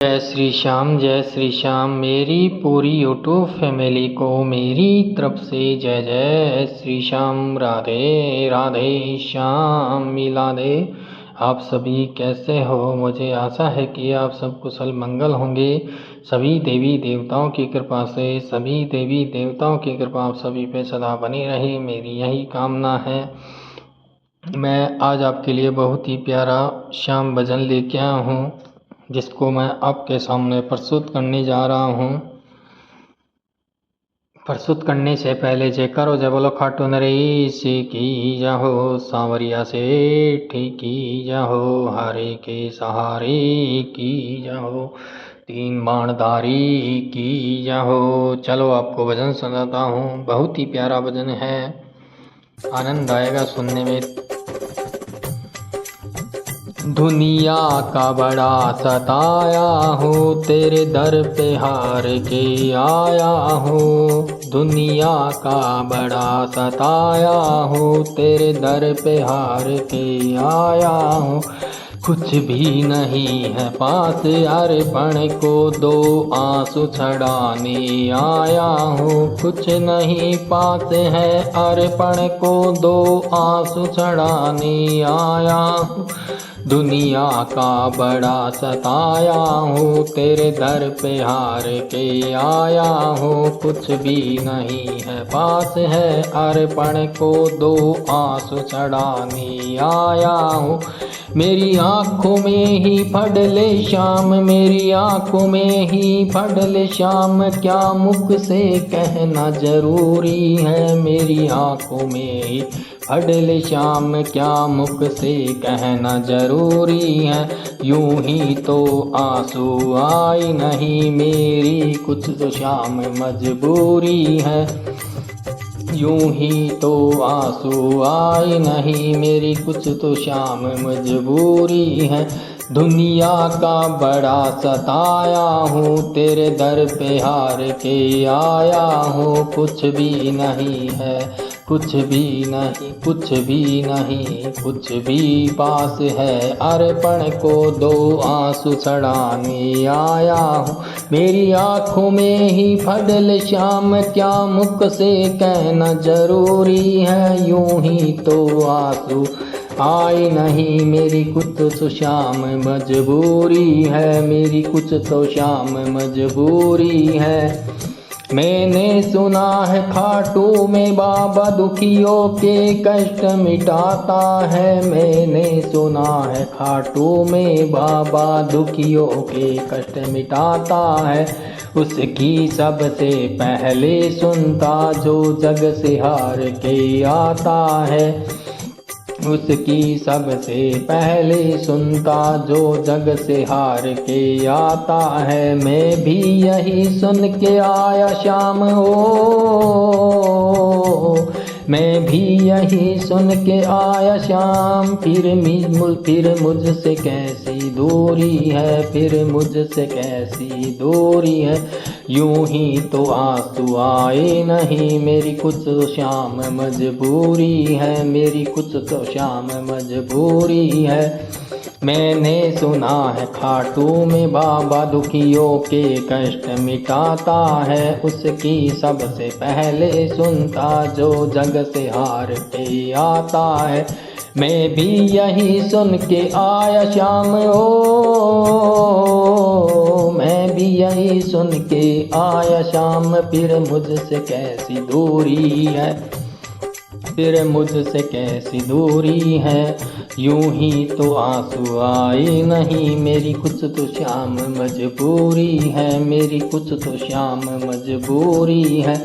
जय श्री श्याम मेरी पूरी यूट्यूब फैमिली को मेरी तरफ से जय जय श्री श्याम। राधे राधे श्याम मिलादे। आप सभी कैसे हो? मुझे आशा है कि आप सब कुशल मंगल होंगे। सभी देवी देवताओं की कृपा से सभी देवी देवताओं की कृपा आप सभी पे सदा बनी रहे, मेरी यही कामना है। मैं आज आपके लिए बहुत ही प्यारा श्याम भजन लेके आया हूँ, जिसको मैं आपके सामने प्रस्तुत करने जा रहा हूँ। प्रस्तुत करने से पहले जय करो, जय बोलो खाटू नरेश की जाहो, सांवरिया से की जाहो, हारे के सहारे की जाहो, तीन बाणधारी की जाहो। चलो आपको भजन सुनाता हूँ। बहुत ही प्यारा भजन है, आनंद आएगा सुनने में। दुनिया का बड़ा सताया हूँ, तेरे दर पे हार के आया हूँ। दुनिया का बड़ा सताया हूँ, तेरे दर पे हार के आया हूँ। कुछ भी नहीं है पास, अर्पण को दो आंसू छड़ाने आया हूँ। कुछ नहीं पास है, अर्पण को दो आंसू छड़ाने आया हूँ। दुनिया का बड़ा सताया हूँ, तेरे दर पे हार के आया हूँ। कुछ भी नहीं है पास है, अर्पण को दो आंसू चढ़ाने आया हूँ। मेरी आँखों में ही फडले श्याम, मेरी आँखों में ही फडले श्याम, क्या मुख से कहना जरूरी है। मेरी आँखों में ही फडले श्याम, क्या मुख से कहना जरूरी है। यूं ही तो आंसू आई नहीं, मेरी कुछ तो श्याम मजबूरी है। यूं ही तो आंसू आई नहीं, मेरी कुछ तो श्याम मजबूरी है। दुनिया का बड़ा सताया हूँ, तेरे दर पे हार के आया हूँ। कुछ भी नहीं है, कुछ भी नहीं, कुछ भी नहीं, कुछ भी पास है, अर्पण को दो आंसू चढ़ाने आया हूँ। मेरी आँखों में ही फडल श्याम, क्या मुख से कहना जरूरी है। यूं ही तो आंसू आई नहीं, मेरी कुछ तो श्याम मजबूरी है। मेरी कुछ तो श्याम मजबूरी है। मैंने सुना है खाटू में बाबा दुखियों के कष्ट मिटाता है। मैंने सुना है खाटू में बाबा दुखियों के कष्ट मिटाता है। उसकी सबसे पहले सुनता जो जग से हार के आता है। उसकी सबसे पहले सुनता जो जग से हार के आता है। मैं भी यही सुन के आया श्याम हो, मैं भी यही सुन के आया श्याम। फिर मुझसे कैसी दूरी है, फिर मुझसे कैसी दूरी है। यूं ही तो आंसू आए नहीं, मेरी कुछ तो श्याम मजबूरी है। मेरी कुछ तो श्याम मजबूरी है। मैंने सुना है खाटू में बाबा दुखियों के कष्ट मिटाता है। उसकी सबसे पहले सुनता जो जग से हार के आता है। मैं भी यही सुन के आया श्याम हो, मैं भी यही सुन के आया श्याम। फिर मुझसे कैसी दूरी है, फिर मुझसे कैसी दूरी है। यूं ही तो आंसू आए नहीं, मेरी कुछ तो श्याम मजबूरी है। मेरी कुछ तो श्याम मजबूरी है।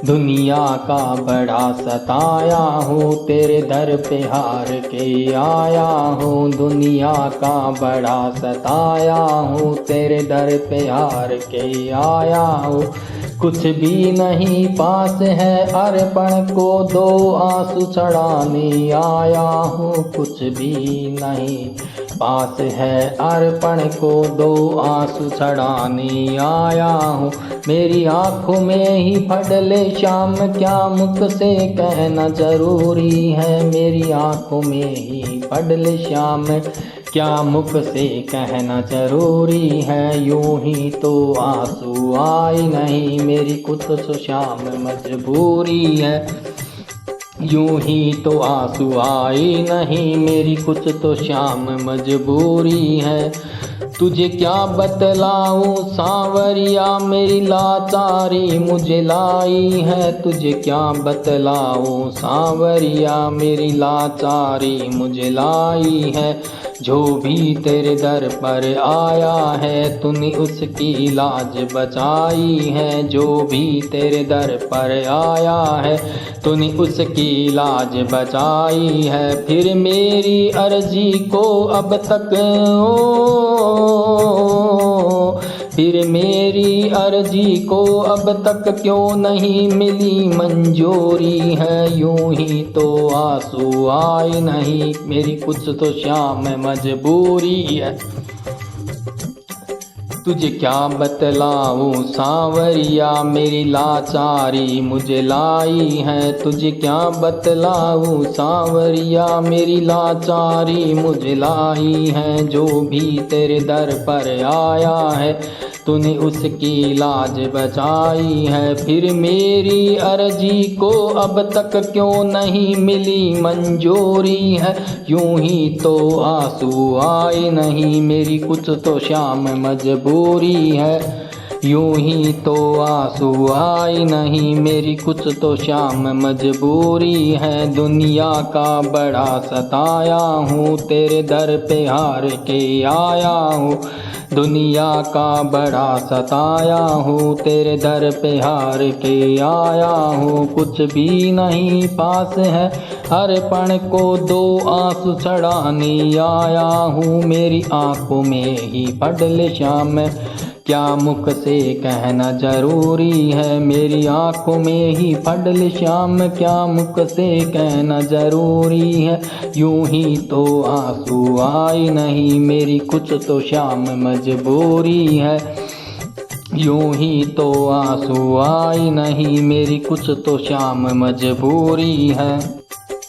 दुनिया का बड़ा सताया हूँ, तेरे दर पे हार के आया हूँ। दुनिया का बड़ा सताया हूँ, तेरे दर पे हार के आया हूँ। कुछ भी नहीं पास है, अर्पण को दो आंसू चढ़ाने आया हूँ। कुछ भी नहीं पास है, अर्पण को दो आंसू चढ़ाने आया हूँ। मेरी आँखों में ही फडले श्याम, क्या मुख से कहना जरूरी है। मेरी आँखों में ही फडले श्याम, क्या मुख से कहना जरूरी है, यूं ही तो आंसू आए नहीं, मेरी कुछ तो शाम मजबूरी है। यूं ही तो आंसू आए नहीं, मेरी कुछ तो शाम मजबूरी है। तुझे क्या बतलाऊं सांवरिया, मेरी लाचारी मुझे लाई है। तुझे क्या बतलाऊं सांवरिया, मेरी लाचारी मुझे लाई है। जो भी तेरे दर पर आया है, तूने उसकी लाज बचाई है। जो भी तेरे दर पर आया है, तूने उसकी लाज बचाई है। फिर मेरी अर्जी को अब तक फिर मेरी अर्जी को अब तक क्यों नहीं मिली मंजूरी है। यूं ही तो आंसू आए नहीं, मेरी कुछ तो शाम मजबूरी है। तुझे क्या बतलाऊं सांवरिया, मेरी लाचारी मुझे लाई है। तुझे क्या बतलाऊं सांवरिया, मेरी लाचारी मुझे लाई है। जो भी तेरे दर पर आया है, तूने उसकी लाज बचाई है। फिर मेरी अर्जी को अब तक क्यों नहीं मिली मंजूरी है। यूं ही तो आंसू आए नहीं, मेरी कुछ तो शाम मजबूरी है। यूं ही तो आंसू आए नहीं, मेरी कुछ तो शाम मजबूरी है। दुनिया का बड़ा सताया हूँ, तेरे दर पे हार के आया हूँ। दुनिया का बड़ा सताया हूँ, तेरे दर पे हार के आया हूँ। कुछ भी नहीं पास है, हर पल को दो आंसू चढ़ाने आया हूँ। मेरी आंखों में ही पड़ले शाम, क्या मुख से कहना जरूरी है। मेरी आंखों में ही पड़ल शाम, क्या मुख से कहना जरूरी है। यूं ही तो आंसू आए नहीं, मेरी कुछ तो शाम मजबूरी है। यूं ही तो आंसू आए नहीं, मेरी कुछ तो शाम मजबूरी है।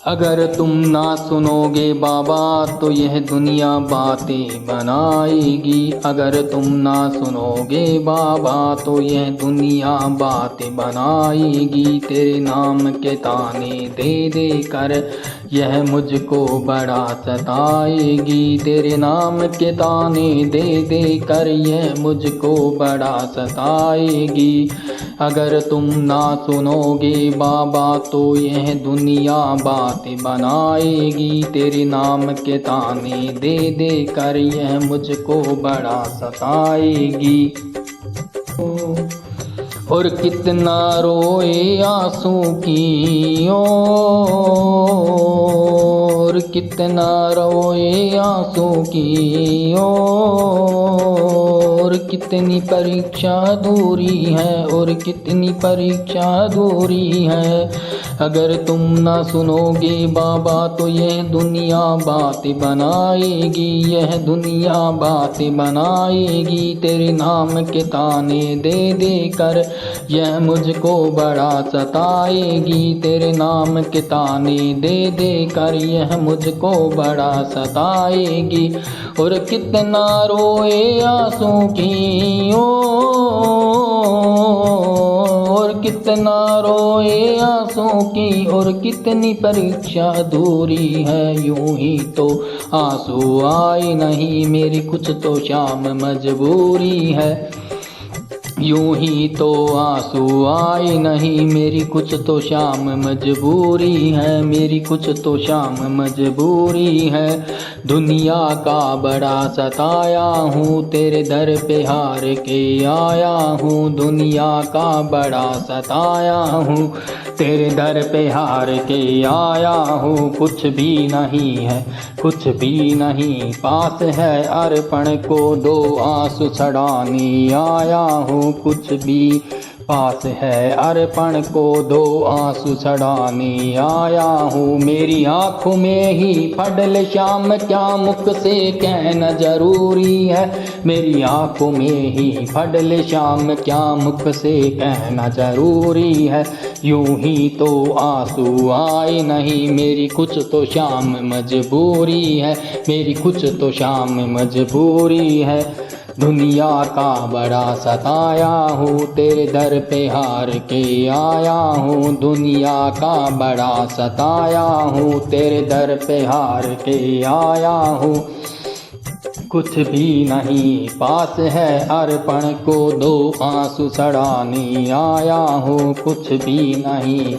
अगर तुम ना सुनोगे बाबा, तो यह दुनिया बातें बनाएगी। अगर तुम ना सुनोगे बाबा, तो यह दुनिया बातें बनाएगी। तेरे नाम के ताने दे दे कर यह मुझको बड़ा सताएगी। तेरे नाम के ताने दे दे कर यह मुझको बड़ा सताएगी। अगर तुम ना सुनोगे बाबा, तो यह दुनिया बातें बनाएगी। तेरे नाम के ताने दे दे कर यह मुझको बड़ा सताएगी। और कितना रोए आंसू की और कितना रोए आंसू की और कितनी परीक्षा दूरी है और कितनी परीक्षा दूरी है। अगर तुम ना सुनोगे बाबा, तो यह दुनिया बातें बनाएगी। यह दुनिया बातें बनाएगी। तेरे नाम के ताने दे दे कर यह मुझको बड़ा सताएगी। तेरे नाम के ताने दे दे कर यह मुझको बड़ा सताएगी। और कितना रोए आंसू की और कितना रोए आंसू की और कितनी परीक्षा दूरी है। यूं ही तो आंसू आए नहीं, मेरी कुछ तो शाम मजबूरी है। यूं ही तो आंसू आए नहीं, मेरी कुछ तो शाम मजबूरी है। मेरी कुछ तो शाम मजबूरी है। दुनिया का बड़ा सताया हूँ, तेरे दर पे हार के आया हूँ। दुनिया का बड़ा सताया हूँ, तेरे दर पे हार के आया हूँ। कुछ भी नहीं है, कुछ भी नहीं पास है, अर्पण को दो आंसू छड़ाने आया हूँ। कुछ भी पास है अर्पण को दो आंसू छड़ाने आया हूँ। मेरी आँखों में ही फडल श्याम क्या मुख से कहना जरूरी है। मेरी आँखों में ही फडल श्याम क्या मुख से कहना जरूरी है। यूं ही तो आंसू आए नहीं, मेरी कुछ तो श्याम मजबूरी है। मेरी कुछ तो श्याम मजबूरी है। दुनिया का बड़ा सताया हूँ, तेरे दर पे हार के आया हूँ। दुनिया का बड़ा सताया हूँ, तेरे दर पे हार के आया हूँ। कुछ भी नहीं पास है अर्पण को दो आंसू छड़ाने आया हूँ। कुछ भी नहीं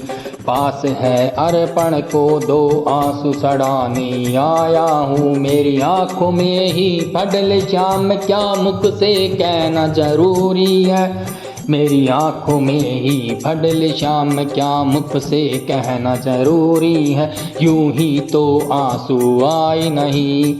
पास है अर्पण को दो आंसू छड़ाने आया हूँ। मेरी आँखों में ही फडल श्याम क्या मुख से कहना जरूरी है। मेरी आँखों में ही फडल श्याम क्या मुख से कहना जरूरी है। यूं ही तो आंसू आए नहीं,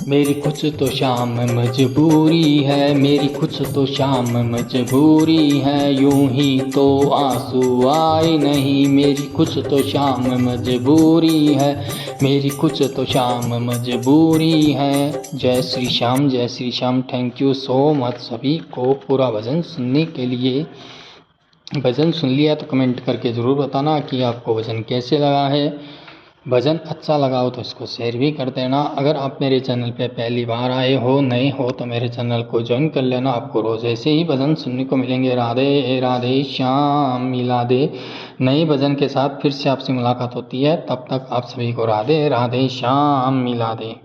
मेरी कुछ तो श्याम मजबूरी है। मेरी कुछ तो श्याम मजबूरी है। यूं ही तो आंसू आए नहीं, मेरी कुछ तो श्याम मजबूरी है। मेरी कुछ तो श्याम मजबूरी है। जय श्री श्याम, जय Shri Shyam. Thank you so much सभी को पूरा भजन सुनने के लिए। भजन सुन लिया तो कमेंट करके ज़रूर बताना कि आपको भजन कैसे लगा है। भजन अच्छा लगा हो तो इसको शेयर भी कर देना। अगर आप मेरे चैनल पे पहली बार आए हो, नए हो, तो मेरे चैनल को ज्वाइन कर लेना। आपको रोज़ ऐसे ही भजन सुनने को मिलेंगे। राधे राधे श्याम मिला दे। नए भजन के साथ फिर से आपसे मुलाकात होती है। तब तक आप सभी को राधे राधे श्याम मिला दे।